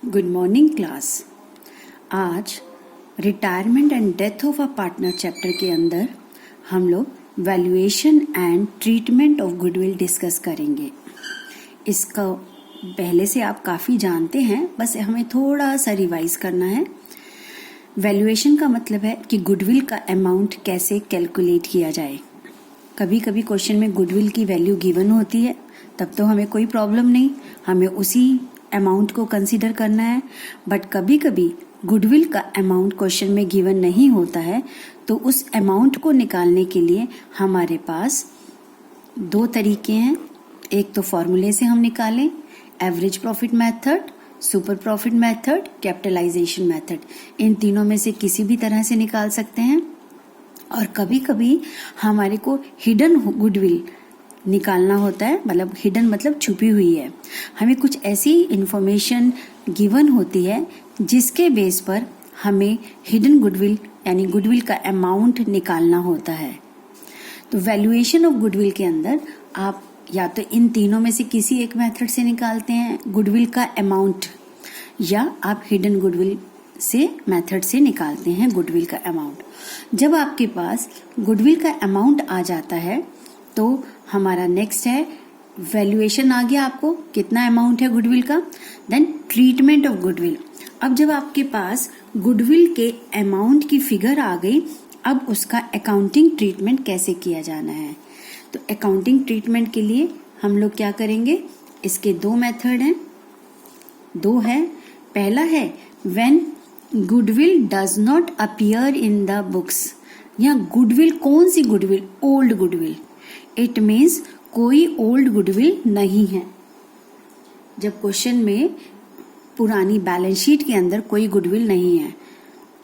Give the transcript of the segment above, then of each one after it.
Good morning class. आज retirement and death of a partner chapter के अंदर हम लोग valuation and treatment of goodwill discuss करेंगे। इसका पहले से आप काफ़ी जानते हैं, बस हमें थोड़ा सा रिवाइज करना है। वैल्यूएशन का मतलब है कि गुडविल का अमाउंट कैसे कैलकुलेट किया जाए। कभी कभी क्वेश्चन में गुडविल की वैल्यू गिवन होती है, तब तो हमें कोई प्रॉब्लम नहीं, हमें उसी अमाउंट को कंसीडर करना है। बट कभी कभी गुडविल का अमाउंट क्वेश्चन में गिवन नहीं होता है, तो उस अमाउंट को निकालने के लिए हमारे पास दो तरीके हैं। एक तो फॉर्मूले से हम निकालें, average profit method, super profit method, capitalisation method. इन तीनों में से किसी भी तरह से निकाल सकते हैं। और कभी कभी हमारे को हिडन गुडविल निकालना होता है, मतलब हिडन मतलब छुपी हुई है। हमें कुछ ऐसी इंफॉर्मेशन गिवन होती है जिसके बेस पर हमें हिडन गुडविल यानी गुडविल का अमाउंट निकालना होता है। तो वैल्यूएशन ऑफ गुडविल के अंदर आप या तो इन तीनों में से किसी एक मेथड से निकालते हैं गुडविल का अमाउंट, या आप हिडन गुडविल से मेथड से निकालते हैं गुडविल का अमाउंट। जब आपके पास गुडविल का अमाउंट आ जाता है तो हमारा नेक्स्ट है वैल्यूएशन। आ गया आपको कितना अमाउंट है गुडविल का, देन ट्रीटमेंट ऑफ गुडविल। अब जब आपके पास गुडविल के अमाउंट की फिगर आ गई, अब उसका अकाउंटिंग ट्रीटमेंट कैसे किया जाना है। तो अकाउंटिंग ट्रीटमेंट के लिए हम लोग क्या करेंगे, इसके दो मेथड हैं, दो है। पहला है when goodwill does not appear in the books. यहाँ गुडविल कौन सी goodwill, old goodwill. It means कोई ओल्ड गुडविल नहीं है। जब क्वेश्चन में पुरानी बैलेंस शीट के अंदर कोई गुडविल नहीं है,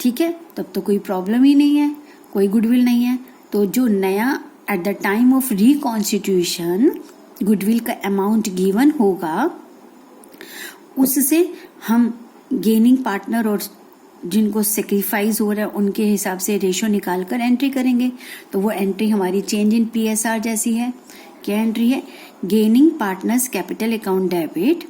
ठीक है, तब तो कोई प्रॉब्लम ही नहीं है, कोई गुडविल नहीं है। तो जो नया at the time of reconstitution goodwill का अमाउंट गिवन होगा, उससे हम गेनिंग पार्टनर और जिनको सेक्रीफाइस हो रहा है उनके हिसाब से रेशो निकालकर एंट्री करेंगे। तो वो एंट्री हमारी चेंज इन पीएसआर जैसी है। क्या एंट्री है, gaining partners capital account debit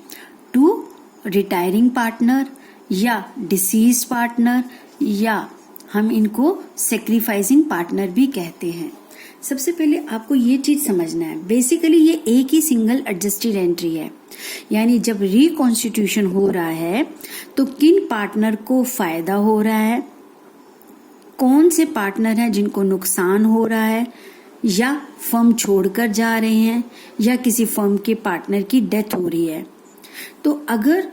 to retiring partner या डिसीज पार्टनर, या हम इनको सेक्रीफाइसिंग पार्टनर भी कहते हैं। सबसे पहले आपको ये चीज समझना है, बेसिकली ये एक ही सिंगल एडजस्टेड एंट्री है। यानी जब रिकॉन्स्टिट्यूशन हो रहा है तो किन पार्टनर को फायदा हो रहा है, कौन से पार्टनर हैं जिनको नुकसान हो रहा है, या फर्म छोड़कर जा रहे हैं, या किसी फर्म के पार्टनर की डेथ हो रही है। तो अगर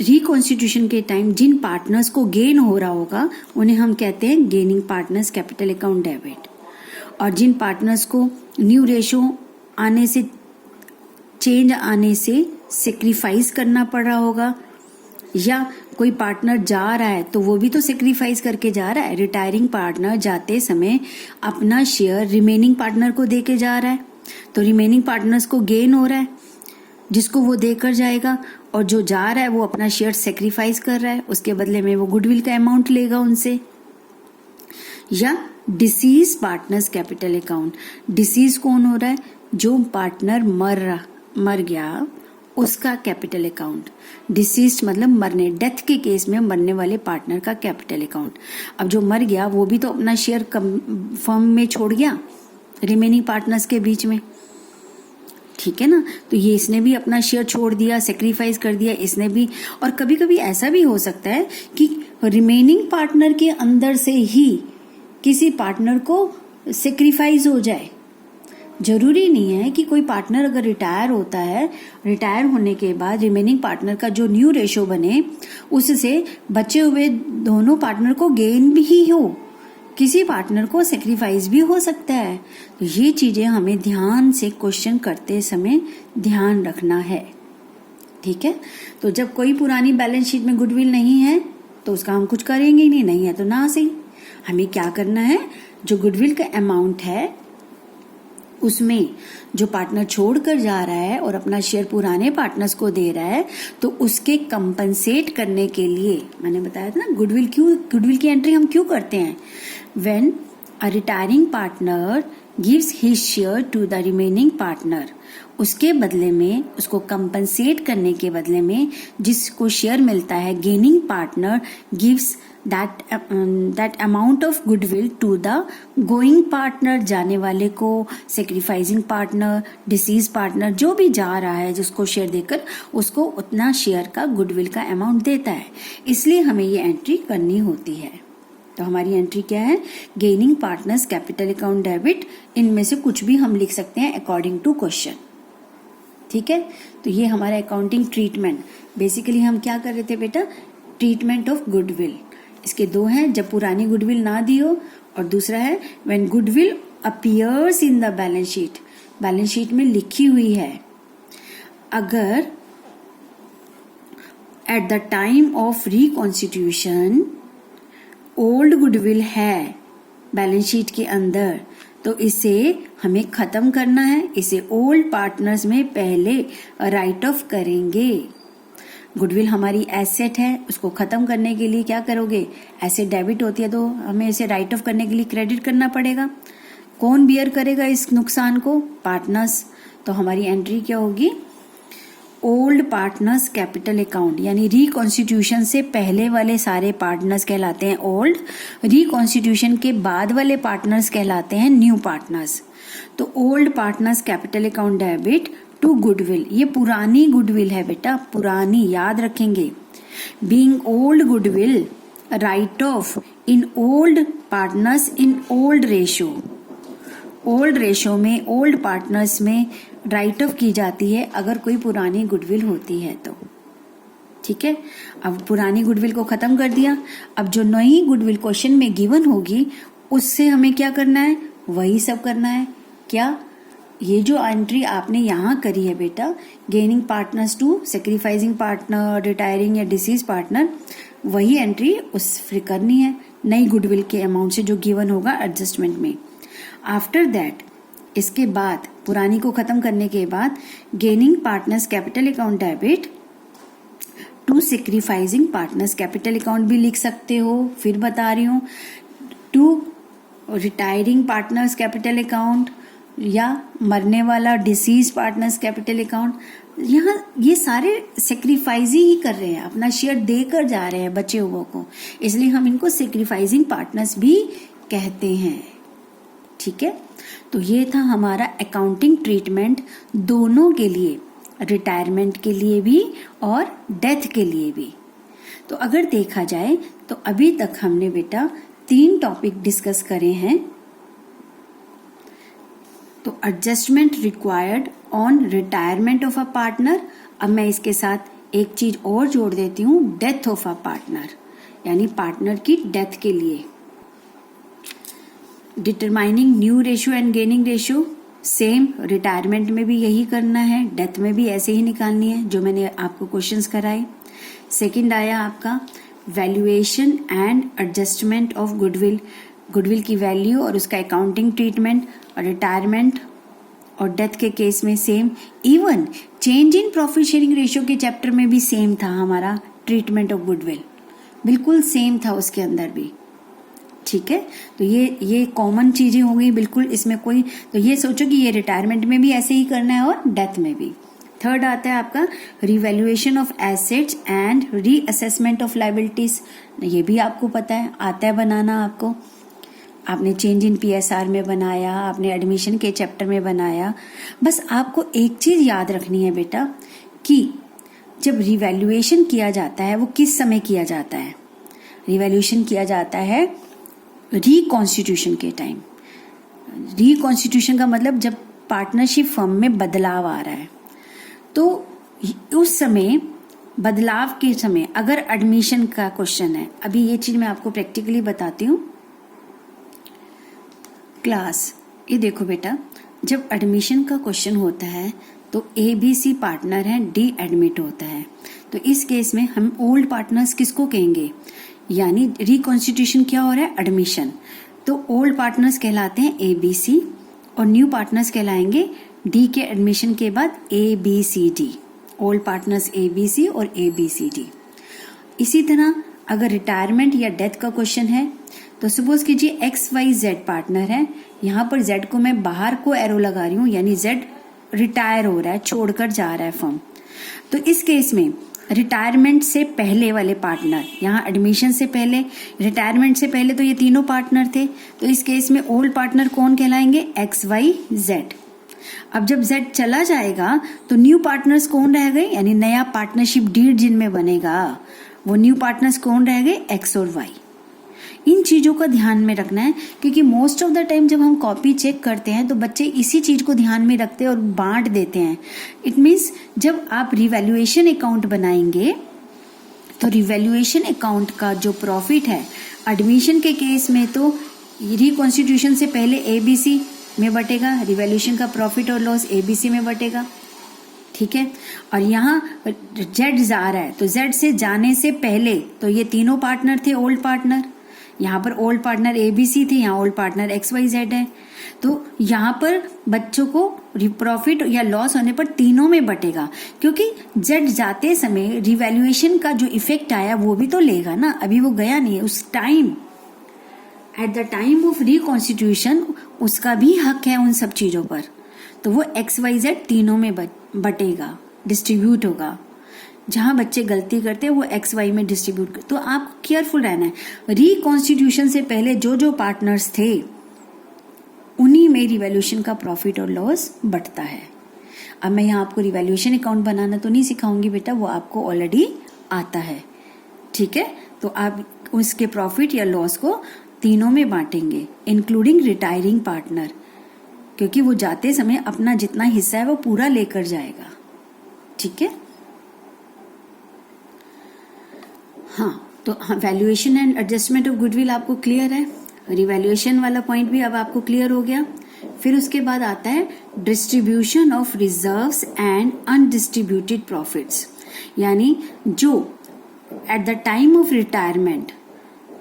रिकॉन्स्टिट्यूशन के टाइम जिन पार्टनर्स को गेन हो रहा होगा उन्हें हम कहते हैं gaining partners capital account debit. और जिन पार्टनर्स को न्यू रेशो आने से, चेंज आने से सेक्रीफाइस करना पड़ रहा होगा, या कोई पार्टनर जा रहा है तो वो भी तो सेक्रीफाइस करके जा रहा है। रिटायरिंग पार्टनर जाते समय अपना शेयर रिमेनिंग पार्टनर को देके जा रहा है, तो रिमेनिंग पार्टनर्स को गेन हो रहा है जिसको वो देकर जाएगा, और जो जा रहा है वो अपना शेयर सेक्रीफाइस कर रहा है, उसके बदले में वो गुडविल का अमाउंट लेगा उनसे। या disease partners capital account, disease कौन हो रहा है, जो पार्टनर मर गया उसका कैपिटल अकाउंट। डिसीज मतलब मरने, डेथ के केस में मरने वाले पार्टनर का कैपिटल अकाउंट। अब जो मर गया वो भी तो अपना शेयर फर्म में छोड़ गया रिमेनिंग पार्टनर्स के बीच में, ठीक है ना। तो ये इसने भी अपना शेयर छोड़ दिया, सेक्रीफाइस कर दिया इसने भी। और कभी कभी ऐसा भी हो सकता है कि रिमेनिंग पार्टनर के अंदर से ही किसी पार्टनर को सेक्रीफाइस हो जाए। जरूरी नहीं है कि कोई पार्टनर अगर रिटायर होता है, रिटायर होने के बाद रिमेनिंग पार्टनर का जो न्यू रेशो बने उससे बचे हुए दोनों पार्टनर को गेन भी ही हो, किसी पार्टनर को सेक्रीफाइस भी हो सकता है। तो ये चीजें हमें ध्यान से क्वेश्चन करते समय ध्यान रखना है, ठीक है। तो जब कोई पुरानी बैलेंस शीट में गुडविल नहीं है तो उसका हम कुछ करेंगे ही नहीं, नहीं है तो ना सही। हमें क्या करना है, जो गुडविल का अमाउंट है उसमें जो पार्टनर छोड़कर जा रहा है और अपना शेयर पुराने पार्टनर्स को दे रहा है, तो उसके कंपनसेट करने के लिए मैंने बताया था ना गुडविल की एंट्री हम क्यों करते हैं। When a retiring partner gives his share to the remaining partner, उसके बदले में, उसको कंपनसेट करने के बदले में जिसको शेयर मिलता है, gaining partner gives that amount of goodwill to the going partner, जाने वाले को, सेक्रीफाइसिंग पार्टनर, डिसीज पार्टनर, जो भी जा रहा है जिसको शेयर देकर उसको उतना शेयर का गुडविल का अमाउंट देता है। इसलिए हमें ये एंट्री करनी होती है। तो हमारी एंट्री क्या है? Gaining partners capital account debit. इनमें से कुछ भी हम लिख सकते हैं अकॉर्डिंग टू क्वेश्चन। ठीक है, तो ये हमारा अकाउंटिंग ट्रीटमेंट। बेसिकली हम क्या कर रहे थे बेटा? Treatment of goodwill. इसके दो हैं, जब पुरानी गुडविल ना दी हो, और दूसरा है when goodwill appears in the balance sheet. Balance sheet में लिखी हुई है। अगर at the time of reconstitution old goodwill है बैलेंस शीट के अंदर, तो इसे हमें खत्म करना है। इसे ओल्ड पार्टनर्स में पहले राइट ऑफ करेंगे। गुडविल हमारी एसेट है, उसको खत्म करने के लिए क्या करोगे? एसेट डेबिट होती है तो हमें इसे राइट ऑफ करने के लिए क्रेडिट करना पड़ेगा। कौन बियर करेगा इस नुकसान को? पार्टनर्स। तो हमारी एंट्री क्या होगी? ओल्ड पार्टनर्स कैपिटल अकाउंट, यानी रिकॉन्स्टिट्यूशन से पहले वाले सारे पार्टनर्स कहलाते हैं ओल्ड, रिकॉन्स्टिट्यूशन के बाद वाले पार्टनर्स कहलाते हैं न्यू पार्टनर्स। तो old partners capital account debit to goodwill, ये पुरानी गुडविल है बेटा, पुरानी, याद रखेंगे। Being old goodwill write off in old partners in old ratio. Old ratio में, ओल्ड पार्टनर्स में राइट ऑफ की जाती है अगर कोई पुरानी गुडविल होती है तो। ठीक है, अब पुरानी गुडविल को खत्म कर दिया। अब जो नई गुडविल क्वेश्चन में गिवन होगी उससे हमें क्या करना है? वही सब करना है। क्या? ये जो एंट्री आपने यहाँ करी है बेटा, gaining partners to sacrificing partner, retiring या डिसीज पार्टनर, वही एंट्री उस फिर करनी है नई गुडविल के अमाउंट से जो गिवन होगा एडजस्टमेंट में। आफ्टर दैट, इसके बाद, पुरानी को खत्म करने के बाद, gaining partners capital account debit to sacrificing partners capital account भी लिख सकते हो, फिर बता रही हूँ, to retiring partners capital account या मरने वाला डिसीज पार्टनर्स कैपिटल अकाउंट। यहाँ ये सारे सेक्रीफाइसिंग ही कर रहे हैं, अपना शेयर देकर जा रहे हैं बचे हुए को, इसलिए हम इनको सेक्रीफाइसिंग पार्टनर्स भी कहते हैं। ठीक है, तो ये था हमारा अकाउंटिंग ट्रीटमेंट दोनों के लिए, रिटायरमेंट के लिए भी और डेथ के लिए भी। तो अगर देखा जाए तो अभी तक हमने बेटा 3 टॉपिक डिस्कस करे हैं। तो adjustment required on retirement of a partner. अब मैं इसके साथ एक चीज और जोड़ देती हूँ, डेथ ऑफ अ पार्टनर, यानी पार्टनर की डेथ के लिए। Determining new ratio and gaining ratio, same retirement में भी यही करना है, डेथ में भी ऐसे ही निकालनी है जो मैंने आपको क्वेश्चंस कराए। सेकंड आया आपका valuation and adjustment of goodwill, goodwill की वैल्यू और उसका अकाउंटिंग ट्रीटमेंट। और रिटायरमेंट और डेथ के केस में same. Even change in profit sharing ratio के चैप्टर में भी सेम था हमारा ट्रीटमेंट ऑफ गुडविल, बिल्कुल सेम था उसके अंदर भी। ठीक है, तो ये कॉमन चीजें हो गई बिल्कुल, इसमें कोई, तो ये सोचो कि ये रिटायरमेंट में भी ऐसे ही करना है और डेथ में भी। थर्ड आता है आपका revaluation of assets and reassessment of liabilities. ये भी आपको पता है, आता है बनाना आपको, आपने चेंज इन पीएसआर में बनाया, आपने एडमिशन के चैप्टर में बनाया। बस आपको एक चीज याद रखनी है बेटा कि जब रिवैल्यूएशन किया जाता है वो किस समय किया जाता है? रिवैल्यूएशन किया जाता है रिकॉन्स्टिट्यूशन के टाइम। रिकॉन्स्टिट्यूशन का मतलब जब पार्टनरशिप फर्म में बदलाव आ रहा है, तो उस समय, बदलाव के समय अगर एडमिशन का क्वेश्चन है, अभी ये चीज मैं आपको प्रैक्टिकली बताती हूँ क्लास। ये देखो बेटा, जब एडमिशन का क्वेश्चन होता है तो ABC पार्टनर है, D एडमिट होता है, तो इस केस में हम ओल्ड पार्टनर्स किसको कहेंगे? यानी रिकॉन्स्टिट्यूशन क्या हो रहा है? एडमिशन। तो ओल्ड पार्टनर्स कहलाते हैं ABC और न्यू पार्टनर्स कहलाएंगे D के एडमिशन के बाद ABCD। ओल्ड पार्टनर्स ABC और ABCD। इसी तरह अगर रिटायरमेंट या डेथ का क्वेश्चन है तो सपोज कीजिए XYZ पार्टनर है, यहाँ पर Z को मैं बाहर को एरो लगा रही हूँ, यानी Z रिटायर हो रहा है, छोड़कर जा रहा है फर्म, तो इस केस में रिटायरमेंट से पहले वाले पार्टनर, यहाँ एडमिशन से पहले, रिटायरमेंट से पहले तो ये तीनों पार्टनर थे, तो इस केस में ओल्ड पार्टनर कौन कहलाएंगे? XYZ। अब जब Z चला जाएगा तो न्यू पार्टनर्स कौन रह गए, यानी नया पार्टनरशिप डीड जिनमें बनेगा वो न्यू पार्टनर्स कौन रह गए? X और Y। इन चीज़ों का ध्यान में रखना है, क्योंकि मोस्ट ऑफ द टाइम जब हम कॉपी चेक करते हैं तो बच्चे इसी चीज़ को ध्यान में रखते हैं और बांट देते हैं। इट मीन्स जब आप रिवैल्यूएशन अकाउंट बनाएंगे तो रिवैल्यूएशन अकाउंट का जो प्रॉफिट है, एडमिशन के केस में तो रिकॉन्स्टिट्यूशन से पहले ABC में बटेगा, रिवैल्यूएशन का प्रॉफिट और लॉस ABC में बटेगा, ठीक है। और यहाँ Z जा रहा है तो Z से जाने से पहले तो ये तीनों पार्टनर थे ओल्ड पार्टनर, यहाँ पर ओल्ड पार्टनर ABC थे, यहाँ ओल्ड पार्टनर XYZ है, तो यहाँ पर बच्चों को प्रॉफिट या लॉस होने पर तीनों में बटेगा, क्योंकि Z जाते समय रिवैल्यूएशन का जो इफेक्ट आया वो भी तो लेगा ना, अभी वो गया नहीं है, उस time at the time of reconstitution उसका भी हक है उन सब चीजों पर, तो वो XYZ तीनों में बटेगा, डिस्ट्रीब्यूट होगा। जहां बच्चे गलती करते हैं वो XY में डिस्ट्रीब्यूट तो आपको केयरफुल रहना है। रिकॉन्स्टिट्यूशन से पहले जो जो पार्टनर्स थे उन्हीं में रिवैल्यूएशन का प्रॉफिट और लॉस बटता है। अब मैं यहाँ आपको रिवैल्यूएशन अकाउंट बनाना तो नहीं सिखाऊंगी बेटा, वो आपको ऑलरेडी आता है, ठीक है। तो आप उसके प्रॉफिट या लॉस को तीनों में बांटेंगे, इंक्लूडिंग रिटायरिंग पार्टनर, क्योंकि वो जाते समय अपना जितना हिस्सा है वो पूरा लेकर जाएगा, ठीक है। हाँ, तो valuation and adjustment of goodwill आपको क्लियर है, रिवैल्यूएशन वाला पॉइंट भी अब आपको क्लियर हो गया। फिर उसके बाद आता है distribution of reserves and undistributed profits, यानी जो at the time of retirement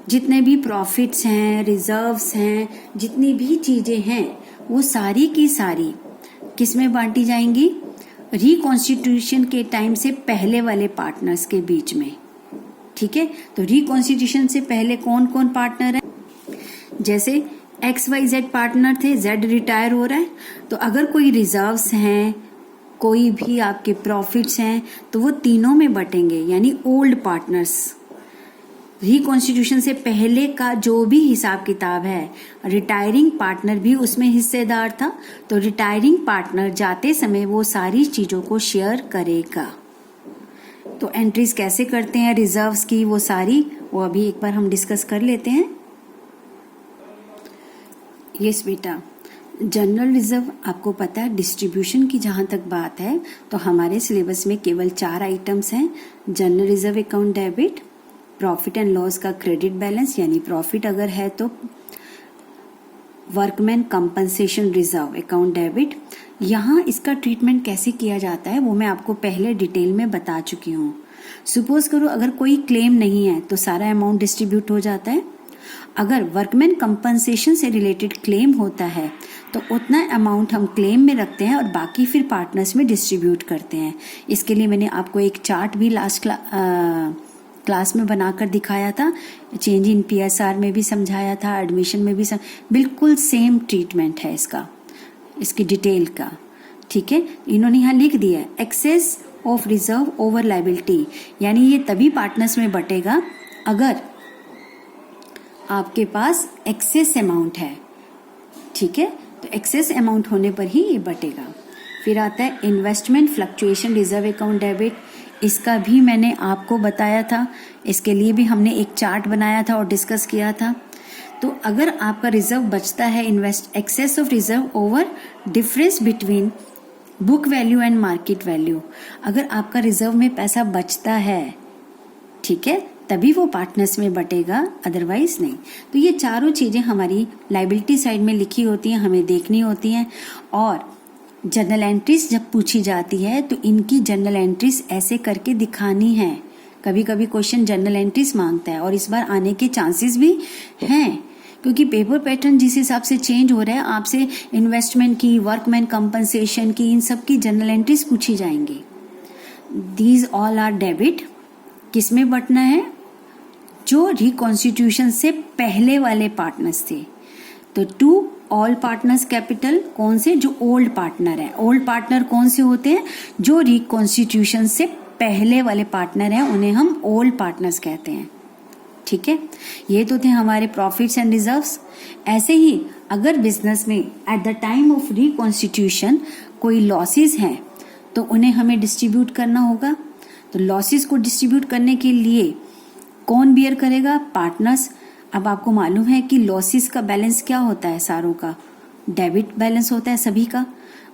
जितने भी प्रॉफिट्स हैं, रिजर्व्स हैं, जितनी भी चीजें हैं वो सारी की सारी किस में बांटी जाएंगी? रिकॉन्स्टिट्यूशन के टाइम से पहले वाले पार्टनर्स के बीच में, ठीक है। तो रिकॉन्स्टिट्यूशन से पहले कौन कौन पार्टनर है? जैसे XYZ पार्टनर थे, Z रिटायर हो रहा है, तो अगर कोई रिजर्व्स हैं, कोई भी आपके प्रॉफिट्स हैं, तो वो तीनों में बटेंगे, यानी ओल्ड पार्टनर्स। रिकॉन्स्टिट्यूशन से पहले का जो भी हिसाब किताब है, रिटायरिंग पार्टनर भी उसमें हिस्सेदार था, तो रिटायरिंग पार्टनर जाते समय वो सारी चीजों को शेयर करेगा। तो एंट्रीज कैसे करते हैं रिजर्व्स की, वो सारी वो अभी एक बार हम डिस्कस कर लेते हैं। यस बेटा, जनरल रिजर्व आपको पता है, डिस्ट्रीब्यूशन की जहां तक बात है तो हमारे सिलेबस में केवल 4 आइटम्स हैं। General reserve account debit, profit and loss का क्रेडिट बैलेंस, यानी प्रॉफिट अगर है तो workman compensation reserve account debit. यहाँ इसका ट्रीटमेंट कैसे किया जाता है वो मैं आपको पहले डिटेल में बता चुकी हूँ। सपोज करो अगर कोई क्लेम नहीं है तो सारा अमाउंट डिस्ट्रीब्यूट हो जाता है। अगर वर्कमैन कंपनसेशन से रिलेटेड क्लेम होता है तो उतना अमाउंट हम क्लेम में रखते हैं और बाकी फिर पार्टनर्स में डिस्ट्रीब्यूट करते हैं। इसके लिए मैंने आपको एक चार्ट भी लास्ट क्लास में बनाकर दिखाया था, चेंज इन PSR में भी समझाया था, एडमिशन में भी बिल्कुल सेम ट्रीटमेंट है इसका, इसकी डिटेल का, ठीक है। इन्होंने यहाँ लिख दिया है excess of reserve over liability, यानी ये तभी पार्टनर्स में बटेगा अगर आपके पास एक्सेस अमाउंट है, ठीक है। तो एक्सेस अमाउंट होने पर ही ये बटेगा। फिर आता है investment fluctuation reserve account debit, इसका भी मैंने आपको बताया था, इसके लिए भी हमने एक चार्ट बनाया था और डिस्कस किया था। तो अगर आपका रिजर्व बचता है, excess of reserve over difference between book value and market value, अगर आपका रिजर्व में पैसा बचता है, ठीक है, तभी वो पार्टनर्स में बटेगा, अदरवाइज नहीं। तो ये चारों चीजें हमारी लायबिलिटी साइड में लिखी होती हैं, हमें देखनी होती हैं। और जर्नल एंट्रीज जब पूछी जाती है तो इनकी जर्नल एंट्रीज ऐसे करके दिखानी है। कभी कभी क्वेश्चन जर्नल एंट्रीज मांगता है और इस बार आने के चांसेस भी हैं, क्योंकि पेपर पैटर्न जिस हिसाब से चेंज हो रहा है, आपसे इन्वेस्टमेंट की, वर्कमैन कंपनसेशन की, इन सब की जर्नल एंट्रीज पूछी जाएंगी। दीज ऑल आर डेबिट, किस में बटना है? जो रिकॉन्स्टिट्यूशन से पहले वाले पार्टनर्स थे, तो टू ऑल पार्टनर्स कैपिटल कौन से, जो ओल्ड पार्टनर है। ओल्ड पार्टनर कौन से होते हैं, जो रिकॉन्स्टिट्यूशन से पहले वाले पार्टनर हैं, उन्हें हम ओल्ड पार्टनर्स कहते हैं। ठीक है, ये तो थे हमारे प्रॉफिट्स एंड रिजर्व्स। ऐसे ही अगर बिजनेस में at the time of reconstitution कोई लॉसेस हैं तो उन्हें हमें डिस्ट्रीब्यूट करना होगा। तो लॉसेस को डिस्ट्रीब्यूट करने के लिए कौन बियर करेगा, पार्टनर्स। अब आपको मालूम है कि लॉसेस का बैलेंस क्या होता है, सारों का डेबिट बैलेंस होता है सभी का।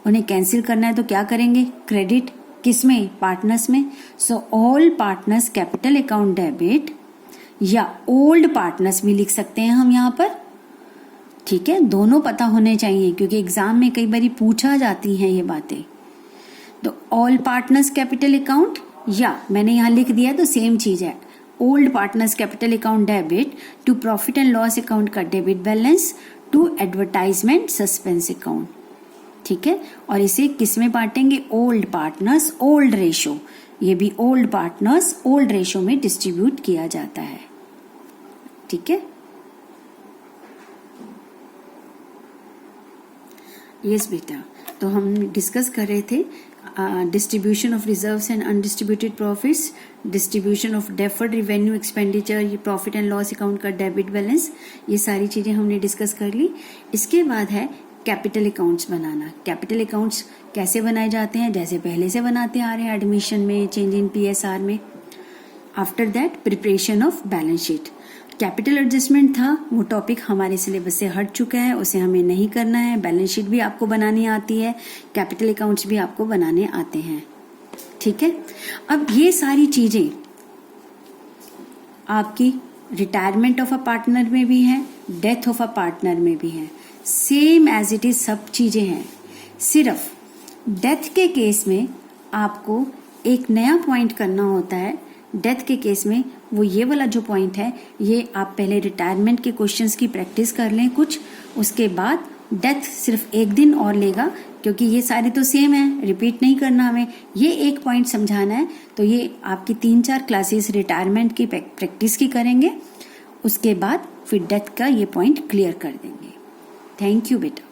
उन्हें कैंसिल करना है तो क्या करेंगे, क्रेडिट। किसमें, पार्टनर्स में। So all partners capital account debit, या ओल्ड पार्टनर्स भी लिख सकते हैं हम यहाँ पर। ठीक है, दोनों पता होने चाहिए क्योंकि एग्जाम में कई बार पूछा जाती हैं ये बातें। तो ऑल पार्टनर्स कैपिटल अकाउंट, या मैंने यहाँ लिख दिया तो सेम चीज है, old partners capital account debit to profit and loss account का debit balance to advertisement suspense account. ठीक है, और इसे किस में बांटेंगे, ओल्ड पार्टनर्स ओल्ड रेशो। ये भी ओल्ड पार्टनर्स ओल्ड रेशो में डिस्ट्रीब्यूट किया जाता है। ठीक है, यस बेटा, तो हम डिस्कस कर रहे थे distribution of reserves and undistributed profits, distribution of deferred revenue expenditure, ये प्रॉफिट एंड लॉस अकाउंट का डेबिट बैलेंस, ये सारी चीजें हमने डिस्कस कर ली। इसके बाद है कैपिटल अकाउंट्स बनाना। कैपिटल अकाउंट्स कैसे बनाए जाते हैं, जैसे पहले से बनाते आ रहे हैं एडमिशन में, चेंज इन PSR में। After that preparation of balance sheet. Capital adjustment था, वो टॉपिक हमारे सिलेबस से हट चुका है, उसे हमें नहीं करना है। बैलेंस शीट भी आपको बनानी आती है, कैपिटल अकाउंट्स भी आपको बनाने आते हैं। ठीक है, अब ये सारी चीजें आपकी रिटायरमेंट ऑफ अ पार्टनर में भी है, डेथ ऑफ अ पार्टनर में भी है, सेम एज इट इज सब चीजें हैं। सिर्फ डेथ के केस में आपको एक नया पॉइंट करना होता है। डेथ के केस में वो ये वाला जो पॉइंट है, ये आप पहले रिटायरमेंट के क्वेश्चंस की प्रैक्टिस कर लें कुछ, उसके बाद डेथ सिर्फ एक दिन और लेगा क्योंकि ये सारे तो सेम है, रिपीट नहीं करना हमें, ये एक पॉइंट समझाना है। तो ये आपकी 3-4 क्लासेस रिटायरमेंट की प्रैक्टिस की करेंगे, उसके बाद फिर डेथ का ये पॉइंट क्लियर कर देंगे। थैंक यू बेटा।